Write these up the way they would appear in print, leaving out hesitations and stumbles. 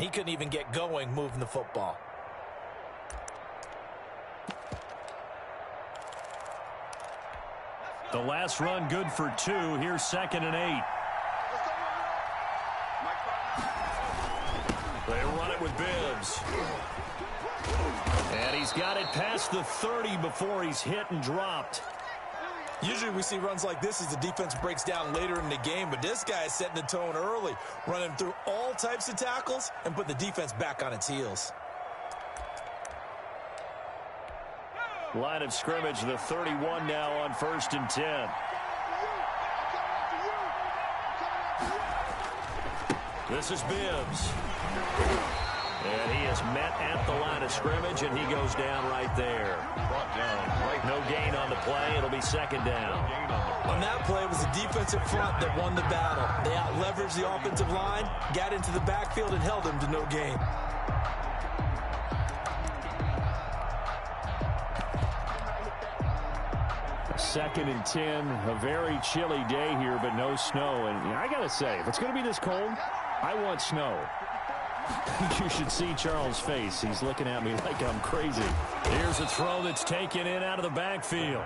he couldn't even get going moving the football. The last run good for 2. Here's 2nd and 8. They run it with Bibbs. And he's got it past the 30 before he's hit and dropped. Usually we see runs like this as the defense breaks down later in the game, but this guy is setting the tone early, running through all types of tackles and put the defense back on its heels. Line of scrimmage, the 31 now on 1st and 10. This is Bibbs. And he is met at the line of scrimmage, and he goes down right there. No gain on the play. It'll be 2nd down. On that play, it was the defensive front that won the battle. They out-leveraged the offensive line, got into the backfield, and held him to no gain. Second and 10, a very chilly day here, but no snow. And I got to say, if it's going to be this cold, I want snow. You should see Charles' face. He's looking at me like I'm crazy. Here's a throw that's taken in out of the backfield.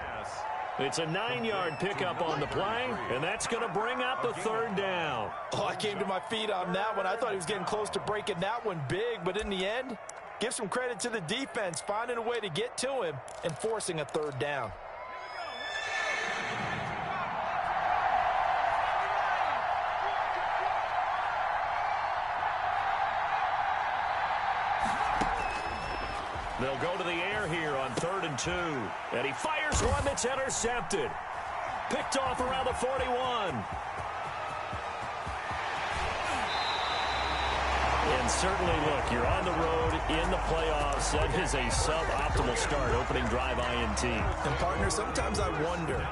It's a 9-yard pickup on the play, and that's going to bring up the 3rd down. Oh, I came to my feet on that one. I thought he was getting close to breaking that one big, but in the end, give some credit to the defense, finding a way to get to him and forcing a 3rd down. They'll go to the air here on 3rd and 2. And he fires one that's intercepted. Picked off around the 41. And certainly, look, you're on the road in the playoffs. That is a suboptimal start, opening drive INT. And, partner, sometimes I wonder,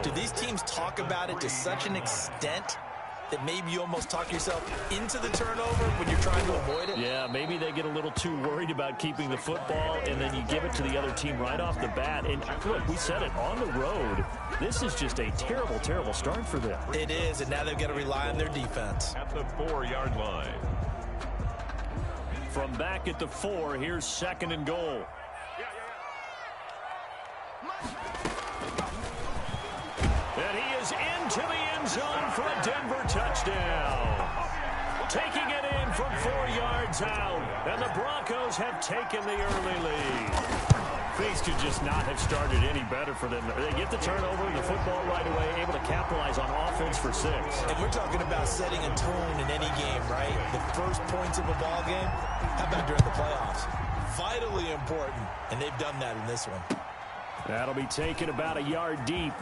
do these teams talk about it to such an extent that maybe you almost talk yourself into the turnover when you're trying to avoid it? Yeah, maybe they get a little too worried about keeping the football, and then you give it to the other team right off the bat. And look, we said it, on the road, this is just a terrible, terrible start for them. It is, and now they've got to rely on their defense. At the 4-yard line. From back at the 4, here's 2nd and goal. And he is into the end zone for a Denver touchdown. Taking it in from 4 yards out. And the Broncos have taken the early lead. Things could just not have started any better for them. They get the turnover, the football right away, able to capitalize on offense for 6. And we're talking about setting a tone in any game, right? The first points of a ball game, how about during the playoffs? Vitally important, and they've done that in this one. That'll be taken about a yard deep.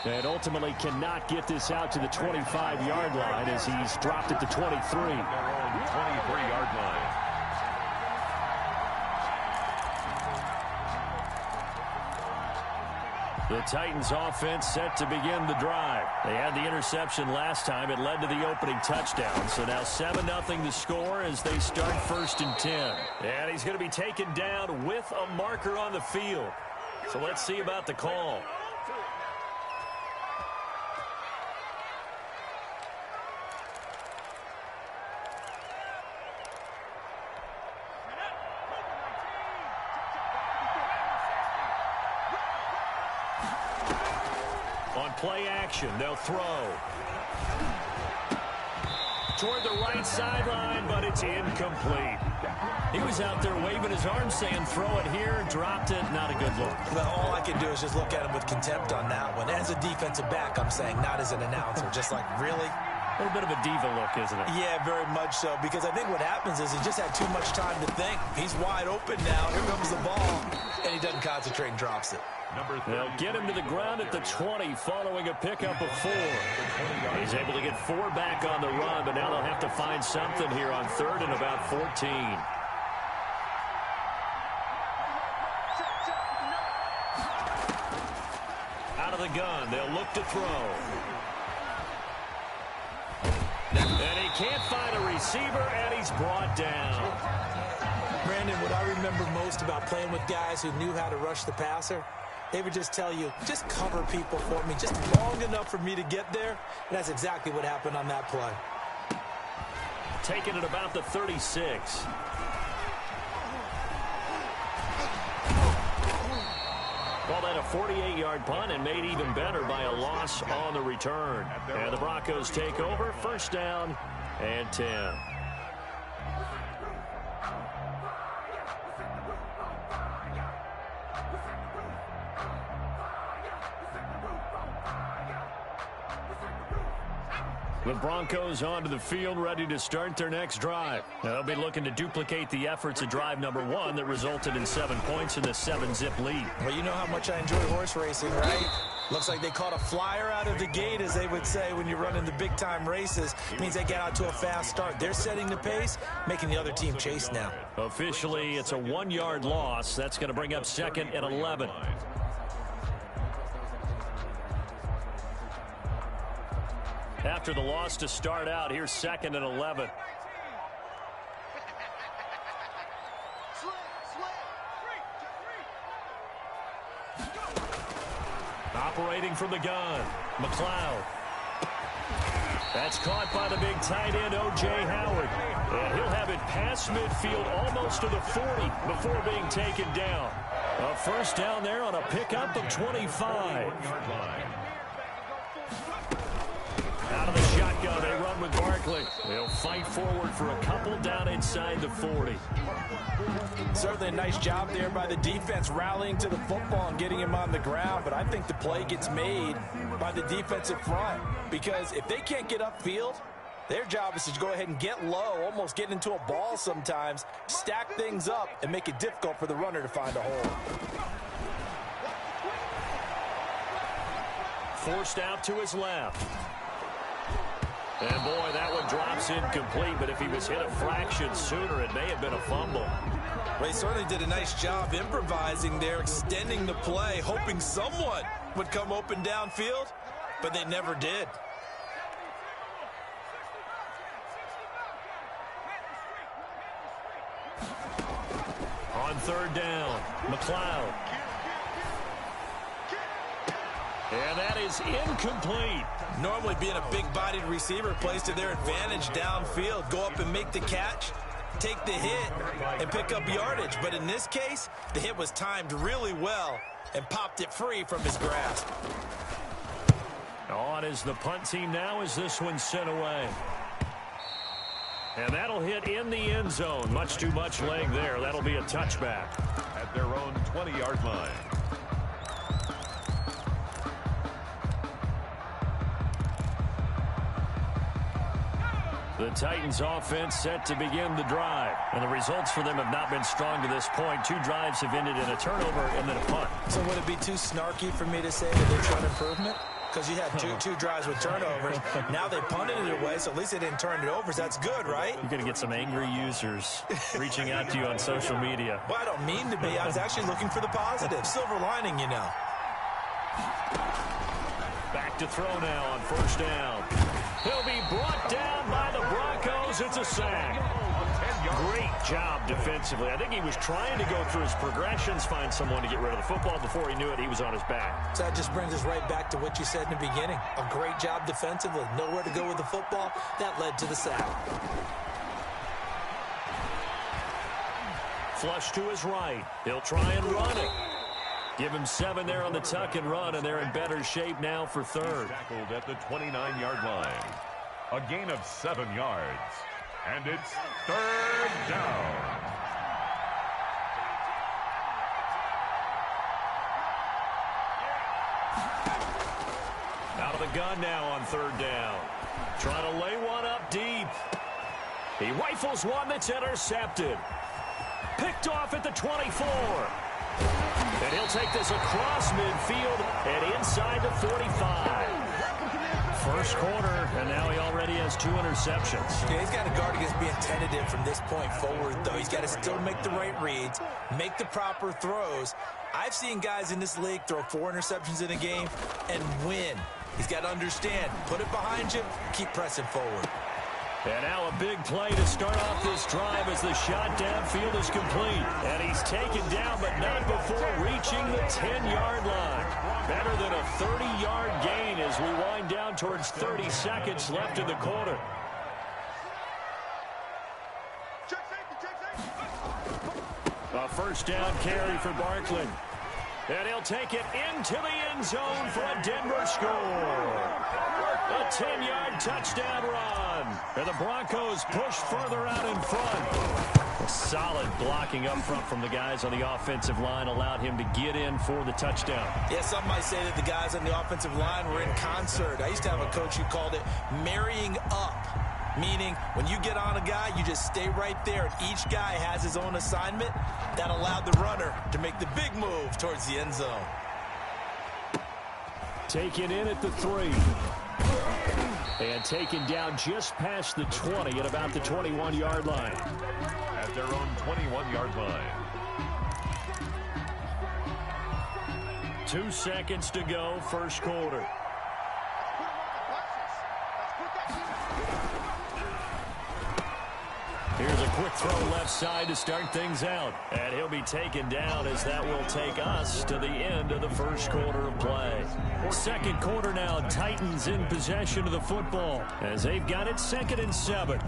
And ultimately cannot get this out to the 25-yard line as he's dropped at the 23. 23-yard line. The Titans offense set to begin the drive. They had the interception last time. It led to the opening touchdown. So now 7-0 to score as they start 1st and 10. And he's going to be taken down with a marker on the field. So let's see about the call. On play action, they'll throw. Toward the right sideline, but it's incomplete. He was out there waving his arms saying, throw it here, dropped it, not a good look. Well, all I can do is just look at him with contempt on that one. As a defensive back, I'm saying, not as an announcer. Just like, really? A little bit of a diva look, isn't it? Yeah, very much so, because I think what happens is he just had too much time to think. He's wide open now. Here comes the ball, and he doesn't concentrate and drops it. They'll get him to the ground at the 20 following a pickup of 4. He's able to get 4 back on the run, but now they'll have to find something here on 3rd and about 14. Out of the gun, they'll look to throw. And he can't find a receiver, and he's brought down. Brandon, what I remember most about playing with guys who knew how to rush the passer, they would just tell you, just cover people for me, just long enough for me to get there. And that's exactly what happened on that play. taken at about the 36. Call that a 48-yard punt and made even better by a loss on the return. And the Broncos take over, first down and 10. The Broncos onto the field, ready to start their next drive. Now, they'll be looking to duplicate the efforts of drive number 1 that resulted in 7 points in the 7-zip lead. Well, you know how much I enjoy horse racing, right? Looks like they caught a flyer out of the gate, as they would say when you're running the big-time races. It means they get out to a fast start. They're setting the pace, making the other team chase now. Officially, it's a 1-yard loss. That's going to bring up second and 11. After the loss to start out, here's second and 11. Operating from the gun, McLeod. That's caught by the big tight end, O.J. Howard. And he'll have it past midfield almost to the 40 before being taken down. A first down there on a pickup of 25. Out of the shotgun, they run with Barkley. They'll fight forward for a couple down inside the 40. Certainly a nice job there by the defense, rallying to the football and getting him on the ground. But I think the play gets made by the defensive front, because if they can't get upfield, their job is to go ahead and get low, almost get into a ball sometimes, stack things up, and make it difficult for the runner to find a hole. Forced out to his left. And, boy, that one drops incomplete, but if he was hit a fraction sooner, it may have been a fumble. Well, he certainly did a nice job improvising there, extending the play, hoping someone would come open downfield, but they never did. On third down, McLeod. And that is incomplete. Normally being a big-bodied receiver plays to their advantage downfield. Go up and make the catch, take the hit, and pick up yardage. But in this case, the hit was timed really well and popped it free from his grasp. On is the punt team now as this one's sent away. And that'll hit in the end zone. Much too much leg there. That'll be a touchback. At their own 20-yard line. The Titans offense set to begin the drive. And the results for them have not been strong to this point. 2 drives have ended in a turnover and then a punt. So would it be too snarky for me to say that they're showing improvement? Because you had two drives with turnovers. Now they punted it away, so at least they didn't turn it over. So that's good, right? You're going to get some angry users reaching out to you on social media. Well, I don't mean to be. I was actually looking for the positive. Silver lining, you know. Back to throw now on first down. He'll be brought down by the Broncos. It's a sack. Great job defensively. I think he was trying to go through his progressions, find someone to get rid of the football. Before he knew it, he was on his back. So that just brings us right back to what you said in the beginning. A great job defensively. Nowhere to go with the football. That led to the sack. Flush to his right. He'll try and run it. Give him 7 there on the tuck and run, and they're in better shape now for third. Tackled at the 29-yard line. A gain of 7 yards. And it's third down. Out of the gun now on third down. Trying to lay one up deep. He rifles one that's intercepted. Picked off at the 24. And he'll take this across midfield and inside the 45. First quarter, and now he already has 2 interceptions. Yeah, he's got to guard against being tentative from this point forward, though. He's got to still make the right reads, make the proper throws. I've seen guys in this league throw 4 interceptions in a game and win. He's got to understand, put it behind you, keep pressing forward. And now a big play to start off this drive as the shot downfield is complete. And he's taken down, but not before reaching the 10-yard line. Better than a 30-yard gain as we wind down towards 30 seconds left in the quarter. A first down carry for Barkley. And he'll take it into the end zone for a Denver score. A 10-yard touchdown run. And the Broncos push further out in front. Solid blocking up front from the guys on the offensive line allowed him to get in for the touchdown. Yeah, some might say that the guys on the offensive line were in concert. I used to have a coach who called it marrying up. Meaning, when you get on a guy, you just stay right there, and each guy has his own assignment. That allowed the runner to make the big move towards the end zone. Taken in at the 3. And taken down just past the 20 at about the 21-yard line. At their own 21-yard line. 2 seconds to go, first quarter. Here's a quick throw left side to start things out. And he'll be taken down as that will take us to the end of the first quarter of play. Second quarter now, Titans in possession of the football as they've got it 2nd and 7.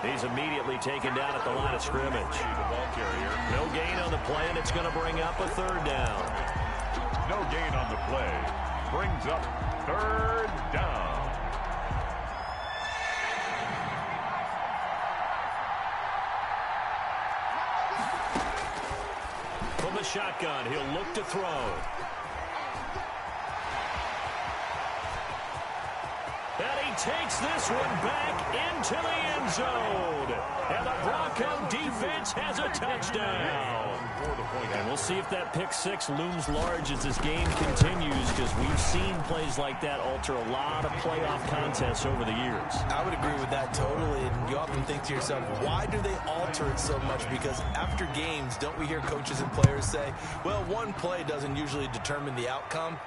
He's immediately taken down at the line of scrimmage. No gain on the play, and it's going to bring up a 3rd down. No gain on the play. Brings up 3rd down. From the shotgun, he'll look to throw. And he takes this one back into the end zone. And the Bronco defense has a touchdown. And we'll see if that pick 6 looms large as this game continues, because we've seen plays like that alter a lot of playoff contests over the years. I would agree with that totally. And you often think to yourself, why do they alter it so much? Because after games, don't we hear coaches and players say, well, one play doesn't usually determine the outcome?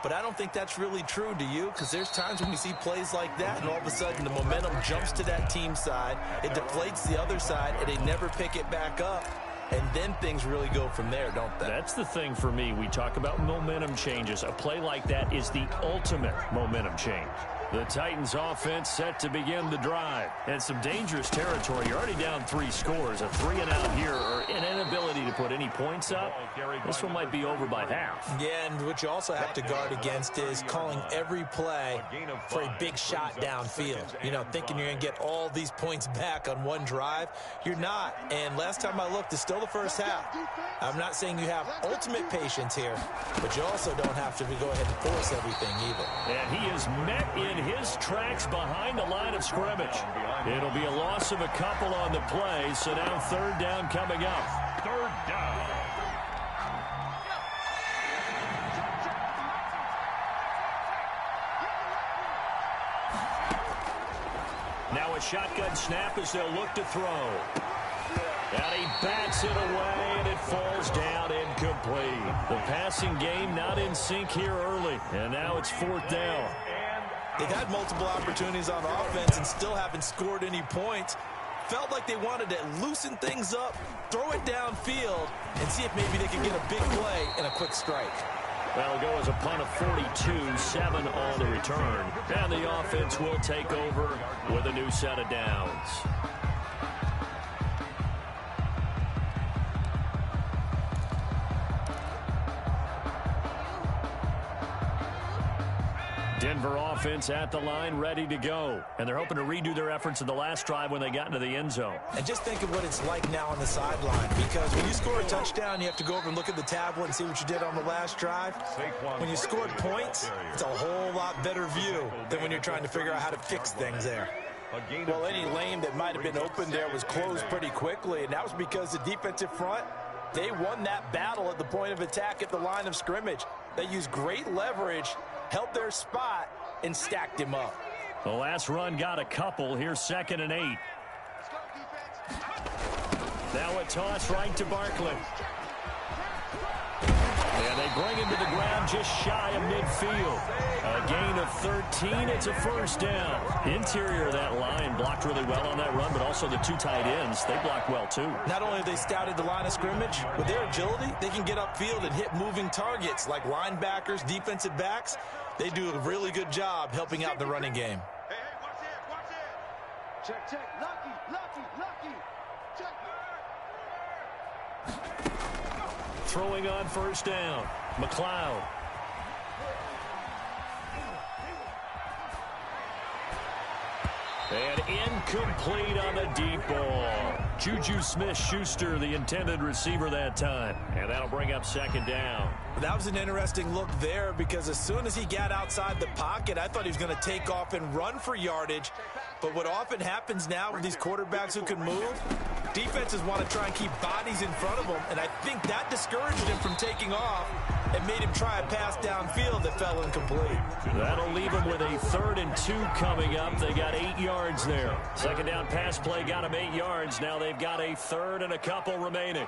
But I don't think that's really true, do you? Because there's times when we see plays like that, and all of a sudden the momentum jumps to that team side, it deflates the other side, and they never pick it back up. And then things really go from there, don't they? That's the thing for me. We talk about momentum changes. A play like that is the ultimate momentum change. The Titans offense set to begin the drive. And some dangerous territory. You're already down 3 scores. A 3-and-out here, or an inability to put any points up. This one might be over by half. Yeah, and what you also have to guard against is calling every play for a big shot downfield. You know, thinking you're going to get all these points back on one drive. You're not. And last time I looked, it's still the first half. I'm not saying you have ultimate patience here, but you also don't have to go ahead and force everything either. And he is met in his tracks behind the line of scrimmage. It'll be a loss of a couple on the play, so now 3rd down coming up. 3rd down. Now a shotgun snap as they'll look to throw. And he bats it away, and it falls down incomplete. The passing game not in sync here early, and now it's 4th down. They've had multiple opportunities on offense and still haven't scored any points. Felt like they wanted to loosen things up, throw it downfield, and see if maybe they could get a big play and a quick strike. That'll go as a punt of 42, 7 on the return. And the offense will take over with a new set of downs. Denver offense at the line, ready to go. And they're hoping to redo their efforts in the last drive when they got into the end zone. And just think of what it's like now on the sideline, because when you score a touchdown, you have to go over and look at the tablet and see what you did on the last drive. When you scored points, it's a whole lot better view than when you're trying to figure out how to fix things there. Well, any lane that might have been open there was closed pretty quickly, and that was because the defensive front, they won that battle at the point of attack at the line of scrimmage. They used great leverage, held their spot, and stacked him up. The last run got a couple. Here's 2nd and 8. Now a toss right to Barkley. And they bring him to the ground just shy of midfield. A gain of 13. It's a first down. Interior of that line blocked really well on that run, but also the two tight ends, they blocked well too. Not only have they scouted the line of scrimmage, with their agility, they can get upfield and hit moving targets like linebackers, defensive backs. They do a really good job helping out the running game. Hey, watch it. Check. Lucky. Check. Throwing on first down. McLeod. And incomplete on the deep ball. Juju Smith-Schuster, the intended receiver that time. And that'll bring up second down. That was an interesting look there because as soon as he got outside the pocket, I thought he was going to take off and run for yardage. But what often happens now with these quarterbacks who can move, defenses want to try and keep bodies in front of them, and I think that discouraged him from taking off and made him try a pass downfield that fell incomplete. That'll leave him with a 3rd and 2 coming up. They got 8 yards there. Second down pass play got him 8 yards. Now they've got a 3rd and a couple remaining.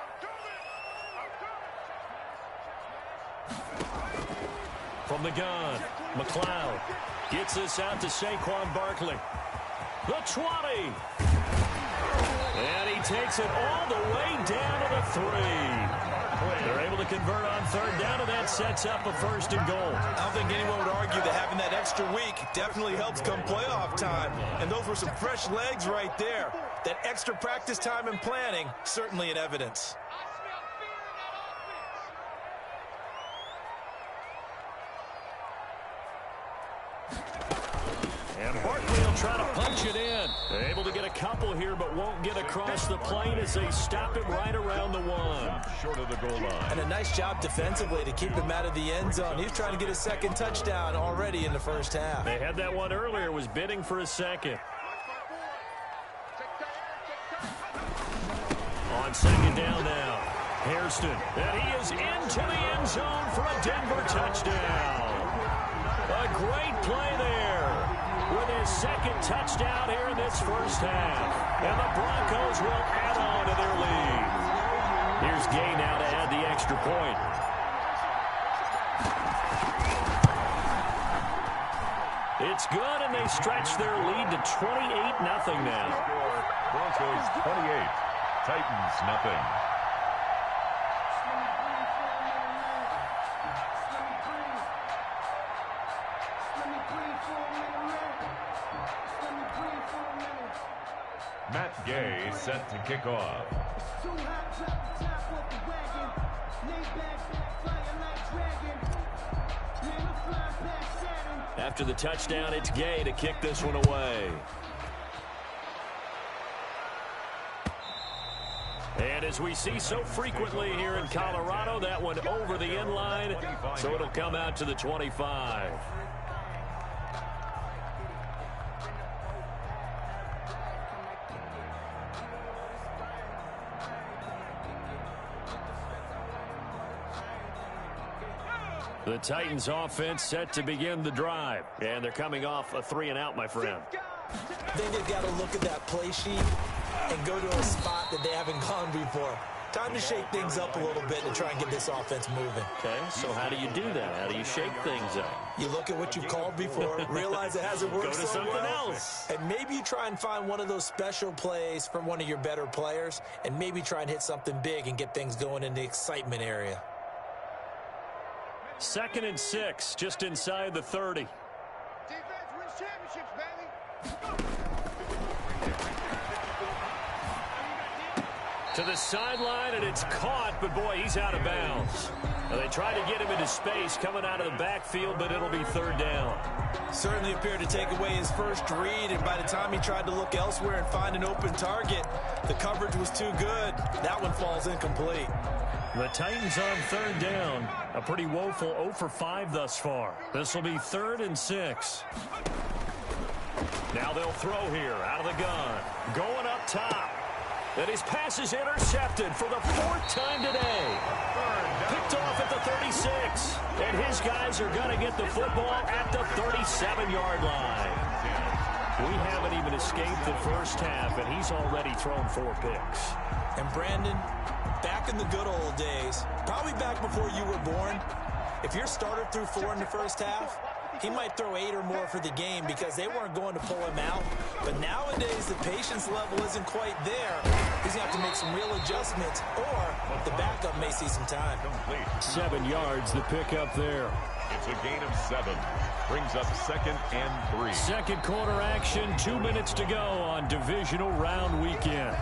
From the gun, McLeod gets this out to Saquon Barkley. The 20. And he takes it all the way down to the 3. They're able to convert on 3rd down, and that sets up a 1st and goal. I don't think anyone would argue that having that extra week definitely helps come playoff time. And those were some fresh legs right there. That extra practice time and planning, certainly in evidence. And Barkley will try to punch it in. They're able to get a couple here, but won't get across the plane as they stop it right around the 1. Short of the goal line. And a nice job defensively to keep him out of the end zone. He's trying to get his 2nd touchdown already in the first half. They had that one earlier, was bidding for a 2nd. On 2nd down now, Hairston. And he is into the end zone for a Denver touchdown. A great play there with his 2nd touchdown here in this first half. And the Broncos will add on to their lead. Here's Gay now to add the extra point. It's good, and they stretch their lead to 28-0 now. Broncos 28, Titans nothing. Matt Gay set to kick off. After the touchdown, it's Gay to kick this one away. And as we see so frequently here in Colorado, that one over the end line, so it'll come out to the 25. The Titans offense set to begin the drive. And they're coming off a 3-and-out, my friend. I think they've got to look at that play sheet and go to a spot that they haven't gone before. Time to shake things up a little bit to try and get this offense moving. Okay, so how do you do that? How do you shake things up? You look at what you've called before, realize it hasn't worked Go to so something well, else. and maybe you try and find one of those special plays from one of your better players, and maybe try and hit something big and get things going in the excitement area. 2nd and 6, just inside the 30. Defense wins championships, baby. To the sideline, and it's caught, but boy, he's out of bounds. Now, they tried to get him into space coming out of the backfield, but it'll be 3rd down. Certainly appeared to take away his first read, and by the time he tried to look elsewhere and find an open target, the coverage was too good. That one falls incomplete. The Titans on 3rd down. A pretty woeful 0 for 5 thus far. This will be 3rd and 6. Now they'll throw here out of the gun. Going up top. And his pass is intercepted for the 4th time today. Picked off at the 36. And his guys are going to get the football at the 37-yard line. We haven't even escaped the first half, and he's already thrown 4 picks. And Brandon, back in the good old days, probably back before you were born, if your starter threw 4 in the first half, he might throw 8 or more for the game because they weren't going to pull him out. But nowadays, the patience level isn't quite there. He's going to have to make some real adjustments, or the backup may see some time. 7 yards, the pickup there. It's a gain of 7. Brings up 2nd and 3. Second quarter action, 2 minutes to go on divisional round weekend.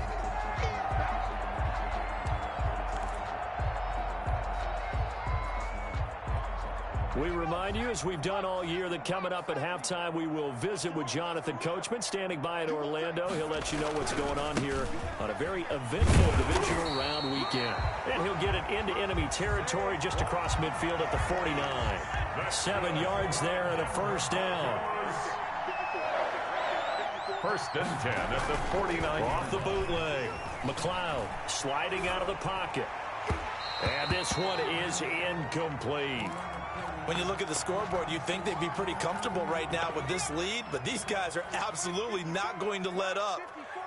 We remind you, as we've done all year, that coming up at halftime, we will visit with Jonathan Coachman, standing by in Orlando. He'll let you know what's going on here on a very eventful divisional round weekend. And he'll get it into enemy territory just across midfield at the 49. 7 yards there and a first down. 1st and 10 at the 49. Off the bootleg. McLeod sliding out of the pocket. And this one is incomplete. When you look at the scoreboard, you'd think they'd be pretty comfortable right now with this lead, but these guys are absolutely not going to let up.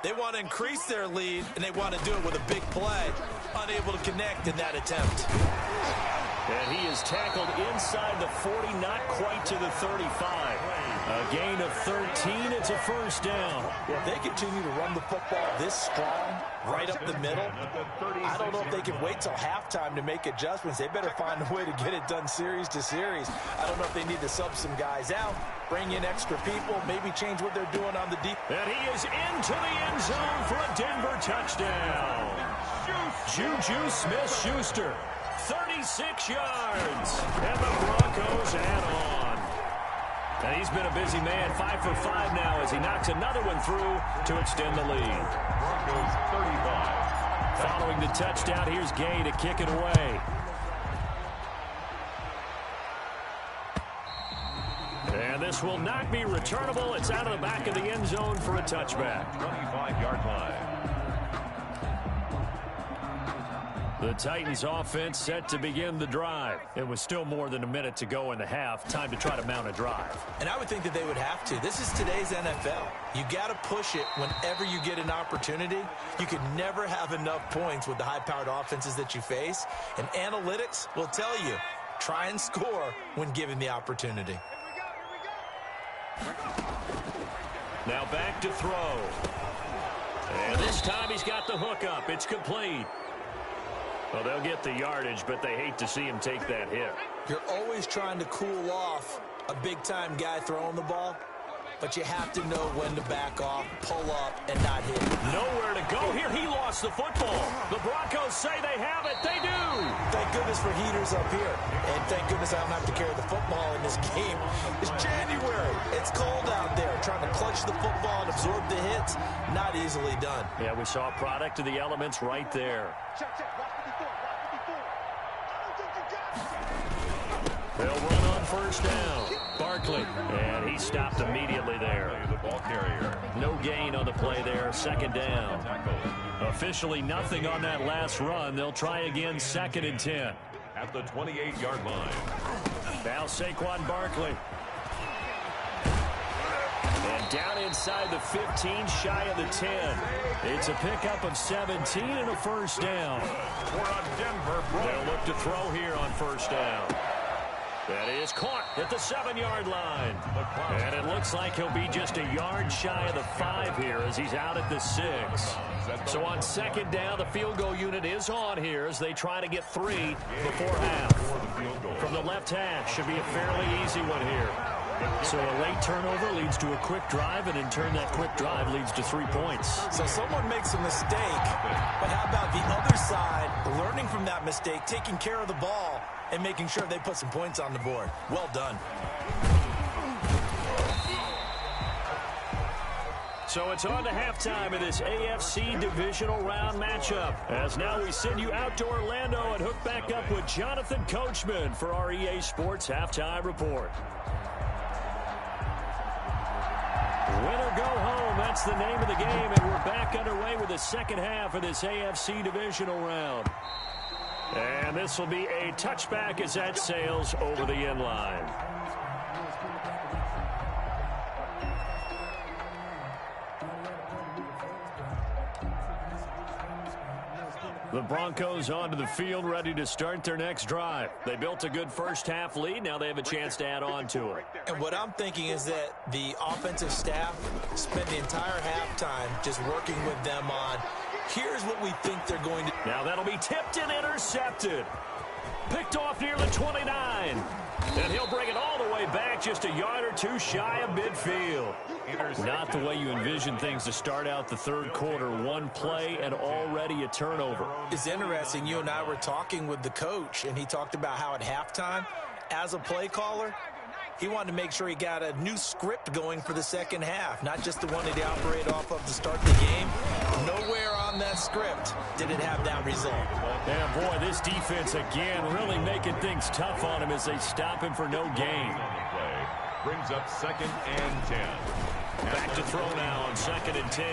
They want to increase their lead, and they want to do it with a big play. Unable to connect in that attempt. And he is tackled inside the 40, not quite to the 35. A gain of 13, it's a first down. If they continue to run the football this strong, right up the middle, I don't know if they can wait till halftime to make adjustments. They better find a way to get it done series to series. I don't know if they need to sub some guys out, bring in extra people, maybe change what they're doing on the deep. And he is into the end zone for a Denver touchdown. Juju Smith-Schuster, 36 yards. And the Broncos add on. And he's been a busy man, 5 for 5 now as he knocks another one through to extend the lead. Broncos 35. Following the touchdown, here's Gay to kick it away. And this will not be returnable. It's out of the back of the end zone for a touchback. 25-yard line. The Titans offense set to begin the drive. It was still more than a minute to go in the half. Time to try to mount a drive. And I would think that they would have to. This is today's NFL. You got to push it whenever you get an opportunity. You can never have enough points with the high-powered offenses that you face. And analytics will tell you, try and score when given the opportunity. Now back to throw. And this time he's got the hook up. It's complete. Well, they'll get the yardage, but they hate to see him take that hit. You're always trying to cool off a big-time guy throwing the ball, but you have to know when to back off, pull up, and not hit. Nowhere to go here. He lost the football. The Broncos say they have it. They do. Thank goodness for heaters up here. And thank goodness I don't have to carry the football in this game. It's January. It's cold out there. Trying to clutch the football and absorb the hits, not easily done. Yeah, we saw a product of the elements right there. They'll run on first down. Barkley, and he stopped immediately there. The ball carrier. No gain on the play there, second down. Officially nothing on that last run. They'll try again, 2nd and 10. At the 28-yard line. Now Saquon Barkley. And down inside the 15, shy of the 10. It's a pickup of 17 and a first down. For a Denver Broncos. They'll look to throw here on first down. That is caught at the 7-yard line. And it looks like he'll be just a yard shy of the 5 here as he's out at the 6. So on second down, the field goal unit is on here as they try to get 3 before half. From the left hash, should be a fairly easy one here. So a late turnover leads to a quick drive, and in turn that quick drive leads to 3 points. So someone makes a mistake, but how about the other side learning from that mistake, taking care of the ball, and making sure they put some points on the board? Well done. So it's on to halftime of this AFC divisional round matchup. As now we send you out to Orlando and hook back up with Jonathan Coachman for our EA Sports Halftime Report. Win or go home, that's the name of the game, and we're back underway with the second half of this AFC divisional round. And this will be a touchback as that sails over the end line. The Broncos onto the field, ready to start their next drive. They built a good first-half lead. Now they have a chance to add on to it. And what I'm thinking is that the offensive staff spent the entire halftime just working with them on, here's what we think they're going to do. Now that'll be tipped and intercepted. Picked off near the 29. And he'll bring it all the way back just a yard or two shy of midfield. Not the way you envision things to start out the third quarter. One play and already a turnover. It's interesting. You and I were talking with the coach, and he talked about how at halftime, as a play caller, he wanted to make sure he got a new script going for the second half, not just the one that he operated off of to start the game. Nowhere on that script did it have that result. Yeah, boy, this defense again really making things tough on him as they stop him for no gain. Brings up 2nd and 10. Back to throw now on 2nd and 10.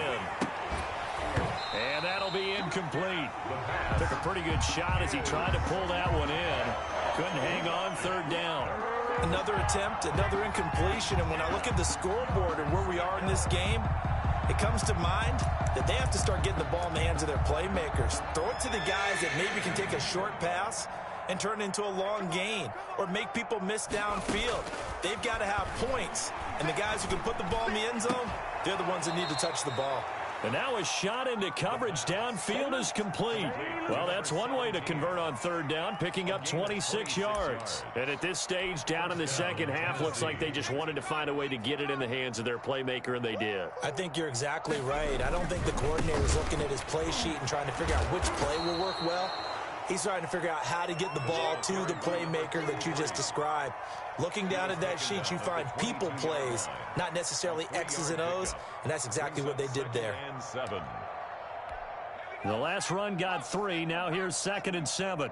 And that'll be incomplete. Took a pretty good shot as he tried to pull that one in. Couldn't hang on, 3rd down. Another attempt, another incompletion, and when I look at the scoreboard and where we are in this game, it comes to mind that they have to start getting the ball in the hands of their playmakers. Throw it to the guys that maybe can take a short pass and turn it into a long gain or make people miss downfield. They've got to have points, and the guys who can put the ball in the end zone, they're the ones that need to touch the ball. And now a shot into coverage downfield is complete. Well, that's one way to convert on 3rd down, picking up 26 yards. And at this stage, down in the second half, looks like they just wanted to find a way to get it in the hands of their playmaker, and they did. I think you're exactly right. I don't think the coordinator is looking at his play sheet and trying to figure out which play will work well. He's trying to figure out how to get the ball to the playmaker that you just described. Looking down at that sheet, you find people plays, not necessarily X's and O's, and that's exactly what they did there. The last run got 3. Now here's 2nd and 7.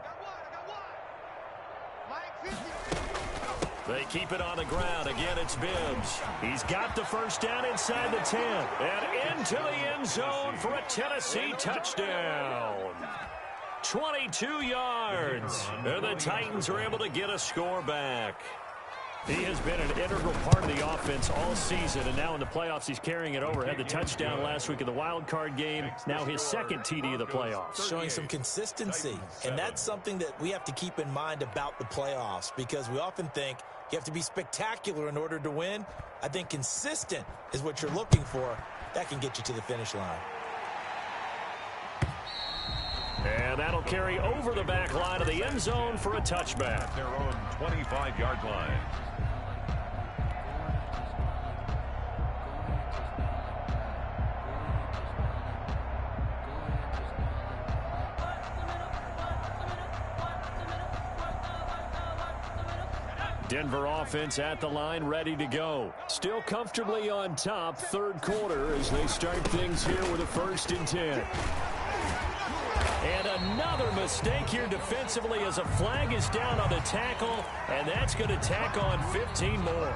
They keep it on the ground. Again, it's Bibbs. He's got the first down inside the 10. And into the end zone for a Tennessee touchdown. 22 yards. And the Titans are able to get a score back. He has been an integral part of the offense all season, and now in the playoffs he's carrying it over. Had the touchdown last week in the wild card game. Now his 2nd TD of the playoffs. Showing some consistency, and that's something that we have to keep in mind about the playoffs, because we often think you have to be spectacular in order to win. I think consistent is what you're looking for. That can get you to the finish line. And that'll carry over the back line of the end zone for a touchback. Their own 25-yard line. Denver offense at the line, ready to go. Still comfortably on top, 3rd quarter as they start things here with a 1st and 10. And another mistake here defensively as a flag is down on the tackle, and that's going to tack on 15 more.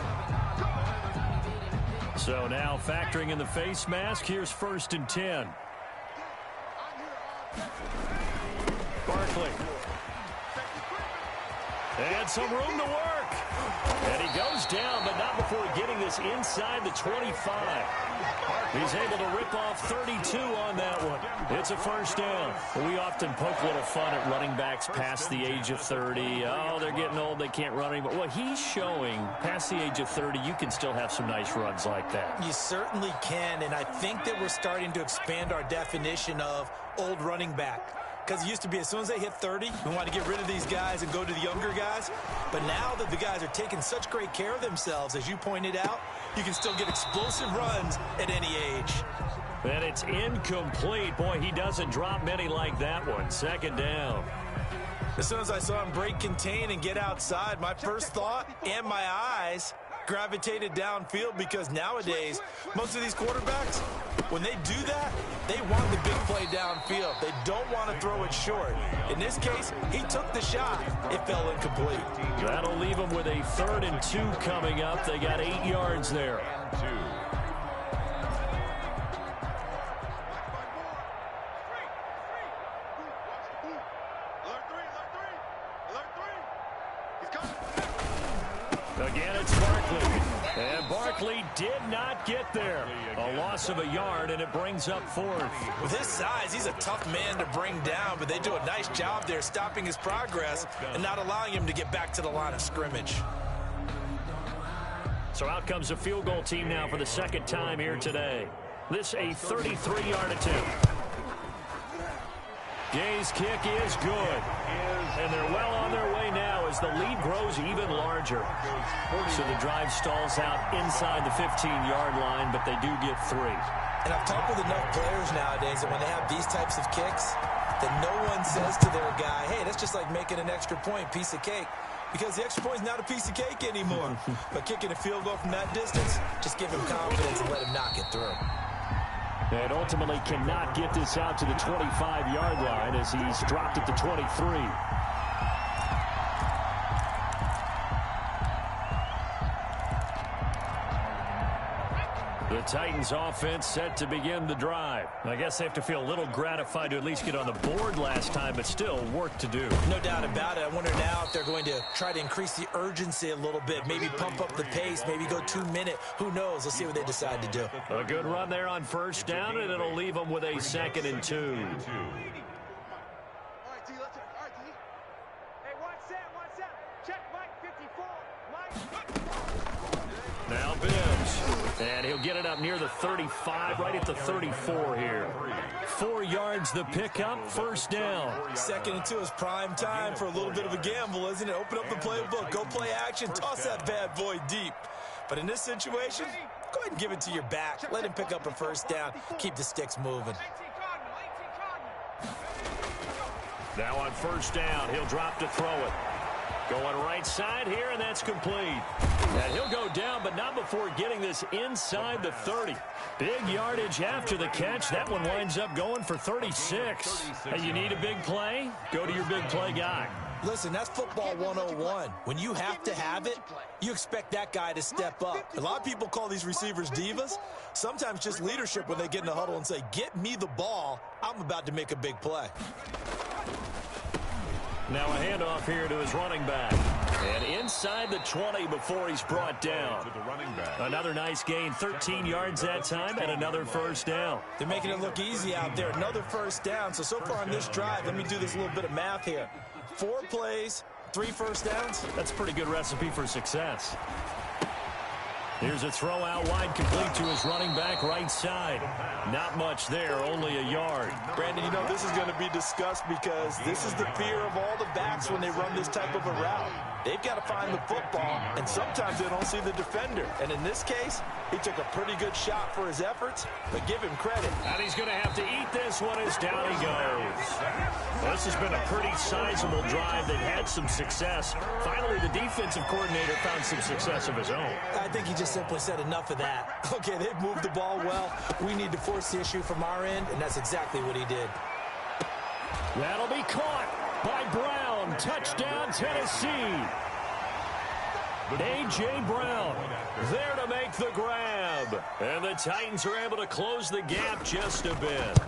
So now factoring in the face mask, here's 1st and 10. Barkley. And some room to work. And he goes down, but not before getting this inside the 25. He's able to rip off 32 on that one. It's a 1st down. We often poke a little fun at running backs past the age of 30. Oh, they're getting old, they can't run anymore. Well, he's showing past the age of 30, you can still have some nice runs like that. You certainly can, and I think that we're starting to expand our definition of old running back. Because it used to be as soon as they hit 30, we want to get rid of these guys and go to the younger guys. But now that the guys are taking such great care of themselves, as you pointed out, you can still get explosive runs at any age. And it's incomplete. Boy, he doesn't drop many like that one. 2nd down. As soon as I saw him break contain and get outside, my first thought and my eyes gravitated downfield, because nowadays, most of these quarterbacks, when they do that, they want the big play downfield. They don't want to throw it short. In this case, he took the shot. It fell incomplete. That'll leave them with a 3rd and 2 coming up. They got 8 yards there. Again, it's Barkley. And Barkley did not get there. A loss of a yard, and it brings up fourth. With his size, he's a tough man to bring down, but they do a nice job there stopping his progress and not allowing him to get back to the line of scrimmage. So out comes a field goal team now for the second time here today. This a 33-yard attempt. Gay's kick is good. And they're well on their way now as the lead grows even larger. So the drive stalls out inside the 15-yard line, but they do get 3. And I've talked with enough players nowadays that when they have these types of kicks, that no one says to their guy, hey, that's just like making an extra point, piece of cake. Because the extra point is not a piece of cake anymore. But kicking a field goal from that distance, just give him confidence and let him knock it through. And ultimately cannot get this out to the 25-yard line as he's dropped at the 23. The Titans offense set to begin the drive. I guess they have to feel a little gratified to at least get on the board last time, but still work to do. No doubt about it. I wonder now if they're going to try to increase the urgency a little bit, maybe pump up the pace, maybe go 2-minute. Who knows? Let's see what they decide to do. A good run there on first down, and it'll leave them with a 2nd and 2. All right, D, let's go. All right, D. Hey, one set. Check Mike 54. Mike. Now Bibbs. And he'll get it up near the 35, right at the 34 here. 4 yards the pickup, first down. 2nd and 2 is prime time for a little bit of a gamble, isn't it? Open up the playbook, go play action, toss that bad boy deep. But in this situation, go ahead and give it to your back. Let him pick up a first down. Keep the sticks moving. Now on first down, he'll drop to throw it. Going right side here, and that's complete. And he'll go down, but not before getting this inside the 30. Big yardage after the catch. That one winds up going for 36. Hey, you need a big play? Go to your big play guy. Listen, that's football 101. When you have to have it, you expect that guy to step up. A lot of people call these receivers divas. Sometimes just leadership when they get in the huddle and say, get me the ball. I'm about to make a big play. Now a handoff here to his running back. And inside the 20 before he's brought down. To the running back. Another nice gain, 13 yards that time, and another first down. They're making it look easy out there. Another first down. So far on this drive, let me do this little bit of math here. 4 plays, 3 first downs. That's a pretty good recipe for success. Here's a throw out wide, complete to his running back right side. Not much there, only a yard. Brandon, you know this is going to be discussed because this is the fear of all the backs when they run this type of a route. They've got to find the football, and sometimes they don't see the defender. And in this case, he took a pretty good shot for his efforts, but give him credit. And he's going to have to eat this one as down he goes. Well, this has been a pretty sizable drive. They've had some success. Finally, the defensive coordinator found some success of his own. I think he just simply said enough of that. Okay, they've moved the ball well. We need to force the issue from our end, and that's exactly what he did. That'll be caught by Brown. Touchdown, Tennessee. A.J. Brown there to make the grab. And the Titans are able to close the gap just a bit.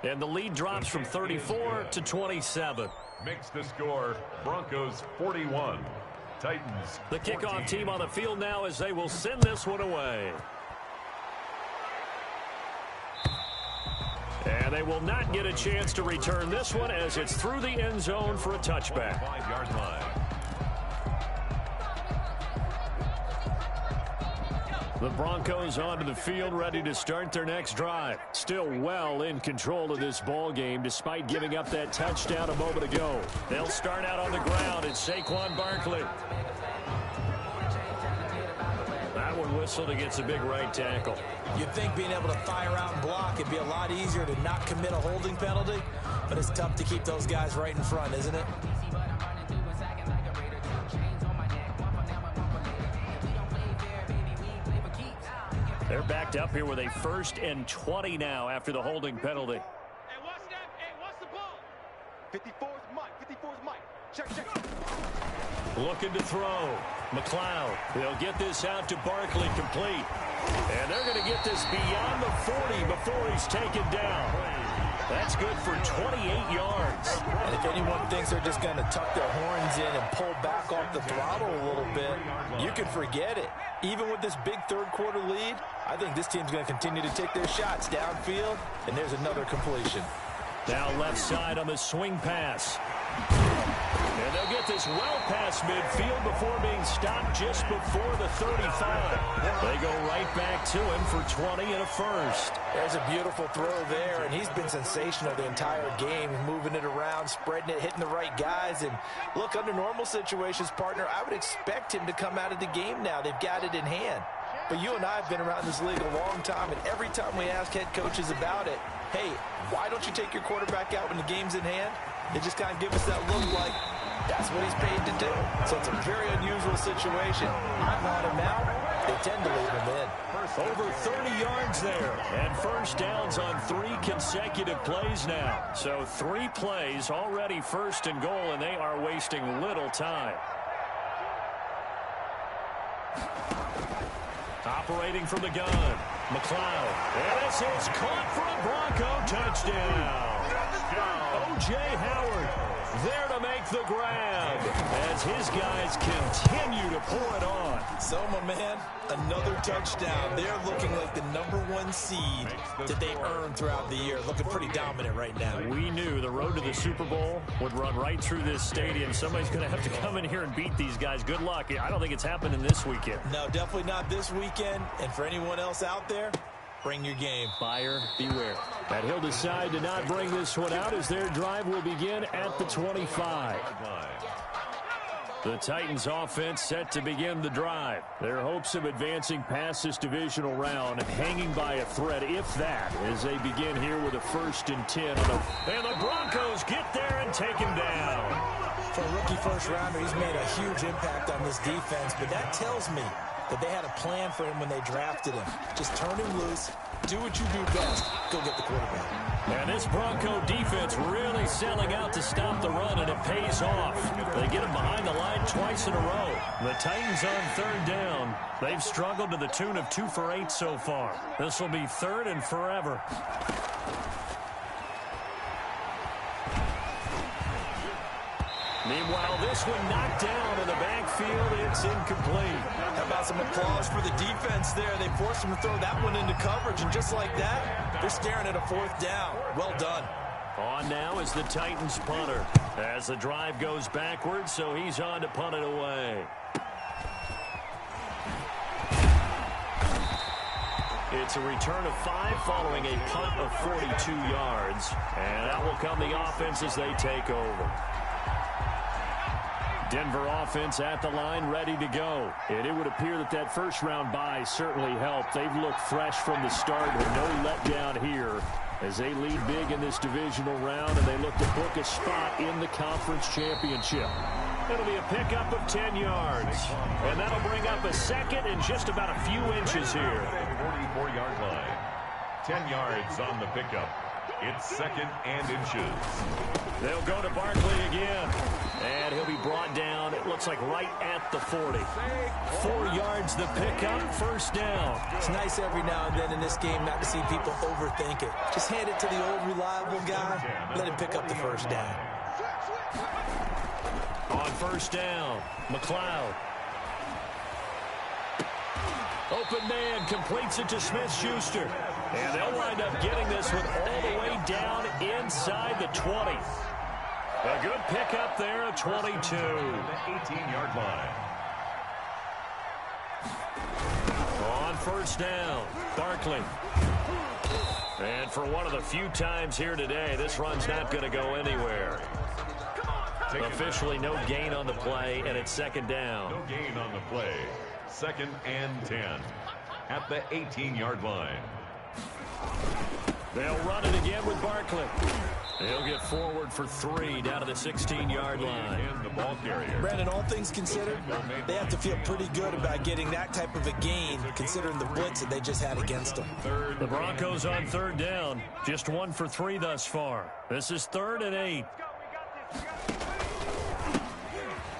And the lead drops from 34 to 27. Makes the score Broncos 41. Titans. The kickoff team on the field now as they will send this one away. And they will not get a chance to return this one as it's through the end zone for a touchback. 5-yard line. The Broncos onto the field, ready to start their next drive. Still well in control of this ball game, despite giving up that touchdown a moment ago. They'll start out on the ground. It's Saquon Barkley. That one whistled against a big right tackle. You'd think being able to fire out and block it'd be a lot easier to not commit a holding penalty, but it's tough to keep those guys right in front, isn't it? They're backed up here with a 1st and 20 now after the holding penalty. Hey, what's that? Hey, what's the ball? 54's Mike. 54's Mike. Check. Looking to throw. McLeod. They'll get this out to Barkley, complete. And they're going to get this beyond the 40 before he's taken down. That's good for 28 yards. And if anyone thinks they're just going to tuck their horns in and pull back off the throttle a little bit, you can forget it. Even with this big third-quarter lead, I think this team's going to continue to take their shots downfield, and there's another completion. Now left side on the swing pass. And they'll get this well past midfield before being stopped just before the 35. They go right back to him for 20 and a first. There's a beautiful throw there, and he's been sensational the entire game, moving it around, spreading it, hitting the right guys. And look, under normal situations, partner, I would expect him to come out of the game now. They've got it in hand. But you and I have been around this league a long time, and every time we ask head coaches about it, hey, why don't you take your quarterback out when the game's in hand? They just kind of give us that look like that's what he's paid to do. So it's a very unusual situation. I want him out. They tend to leave him in. Over 30 yards there. And first downs on 3 consecutive plays now. So 3 plays already first and goal, and they are wasting little time. Operating from the gun, McLeod. And this is caught for a Bronco touchdown. O.J. Howard there to make the grab as his guys continue to pour it on. So, my man, another touchdown. They're looking like the #1 seed that they earned throughout the year. Looking pretty dominant right now. We knew the road to the Super Bowl would run right through this stadium. Somebody's going to have to come in here and beat these guys. Good luck. I don't think it's happening this weekend. No, definitely not this weekend. And for anyone else out there, bring your game. Buyer beware. And he'll decide to not bring this one out as their drive will begin at the 25. The Titans offense set to begin the drive. Their hopes of advancing past this divisional round hanging by a thread, if that, as they begin here with a 1st and 10. And the Broncos get there and take him down. For a rookie first-rounder, he's made a huge impact on this defense, but that tells me that they had a plan for him when they drafted him. Just turn him loose, do what you do best, go get the quarterback. And this Bronco defense really selling out to stop the run, and it pays off. They get him behind the line twice in a row. The Titans on 3rd down. They've struggled to the tune of 2 for 8 so far. This will be 3rd and forever. Meanwhile, this one knocked down in the backfield. It's incomplete. How about some applause for the defense there? They forced him to throw that one into coverage, and just like that, they're staring at a 4th down. Well done. On now is the Titans punter as the drive goes backwards, so he's on to punt it away. It's a return of 5 following a punt of 42 yards. And out will come the offense as they take over. Denver offense at the line, ready to go. And it would appear that that first-round bye certainly helped. They've looked fresh from the start with no letdown here as they lead big in this divisional round, and they look to book a spot in the conference championship. It'll be a pickup of 10 yards. And that'll bring up a 2nd and just about a few inches here. 44-yard line. 10 yards on the pickup. It's 2nd and inches. They'll go to Barkley again. And he'll be brought down, it looks like right at the 40. 4 yards the pickup, 1st down. It's nice every now and then in this game not to see people overthink it. Just hand it to the old reliable guy. Let him pick up the 1st down. On 1st down, McLeod. Open man completes it to Smith-Schuster. And they'll wind up getting this one all the way down inside the 20. A good pickup there at 22. The 18-yard line. On 1st down, Barkley. And for one of the few times here today, this run's not going to go anywhere. Officially no gain on the play, and it's 2nd down. No gain on the play. 2nd and 10 at the 18-yard line. They'll run it again with Barkley. He'll get forward for 3 down to the 16-yard line. And the ball carrier. Brandon, all things considered, they have to feel pretty good about getting that type of a gain, considering the blitz that they just had against them. The Broncos on 3rd down. Just 1 for 3 thus far. This is 3rd and 8.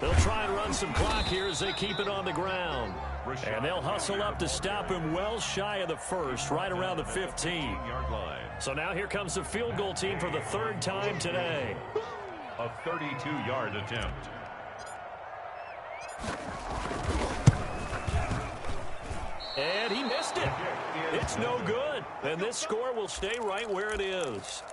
They'll try and run some clock here as they keep it on the ground. And they'll hustle up to stop him well shy of the first, right around the 15-yard line. So now here comes the field goal team for the third time today. A 32-yard attempt. And he missed it. It's no good. And this score will stay right where it is.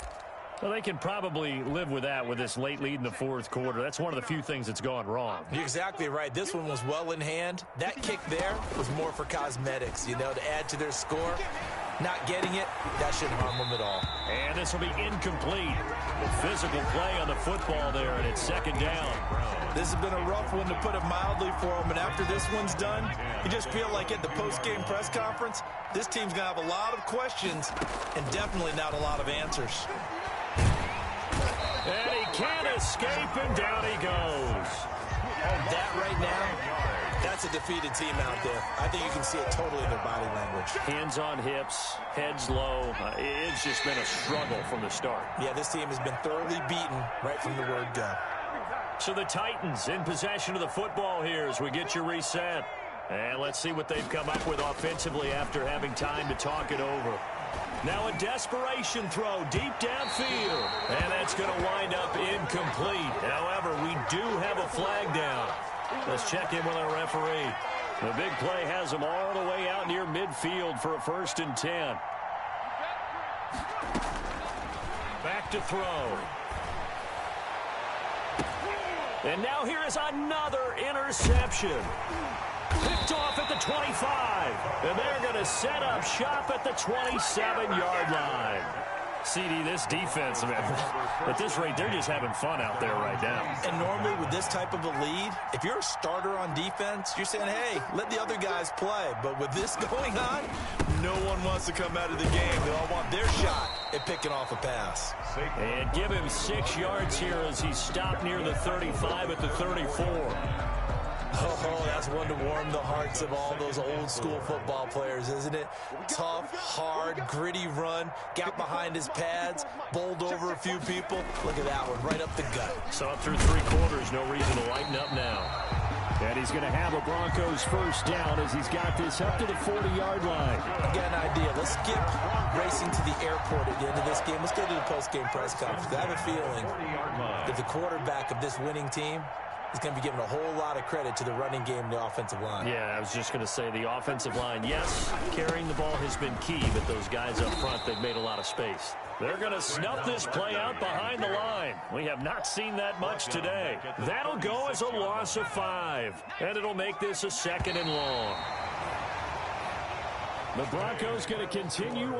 Well, they can probably live with that with this late lead in the fourth quarter. That's one of the few things that's gone wrong. You're exactly right. This one was well in hand. That kick there was more for cosmetics, to add to their score. Not getting it, that shouldn't harm them at all. And this will be incomplete. The physical play on the football there, and it's second down. This has been a rough one, to put it mildly, for them. And after this one's done, you just feel like at the post-game press conference, this team's going to have a lot of questions and definitely not a lot of answers. And he can't escape, and down he goes. That right now, that's a defeated team out there. I think you can see it totally in their body language. Hands on hips, heads low. It's just been a struggle from the start. Yeah, this team has been thoroughly beaten right from the word go. So the Titans in possession of the football here as we get you reset. And let's see what they've come up with offensively after having time to talk it over. Now a desperation throw deep downfield. And that's going to wind up incomplete. However, we do have a flag down. Let's check in with our referee. The big play has them all the way out near midfield for a 1st and 10. Back to throw. And now here is another interception. Picked off at the 25. And they're going to set up shop at the 27-yard line. CD, this defense, man, at this rate, they're just having fun out there right now. And normally with this type of a lead, if you're a starter on defense, you're saying, hey, let the other guys play. But with this going on, no one wants to come out of the game. They all want their shot at picking off a pass. And give him 6 yards here as he's stopped near the 35 at the 34. Oh, that's one to warm the hearts of all those old school football players, isn't it? Tough, hard, gritty run, got behind his pads, bowled over a few people. Look at that one, right up the gut. So up through 3 quarters, no reason to lighten up now. And he's going to have a Broncos first down as he's got this up to the 40-yard line. I got an idea. Let's skip racing to the airport at the end of this game. Let's go to the post-game press conference. I have a feeling that the quarterback of this winning team is going to be given a whole lot of credit to the running game and the offensive line. Yeah, I was just going to say the offensive line, yes, carrying the ball has been key, but those guys up front, they've made a lot of space. They're going to snuff this play out behind the line. We have not seen that much today. That'll go as a loss of 5, and it'll make this a 2nd and long. The Broncos going to continue on.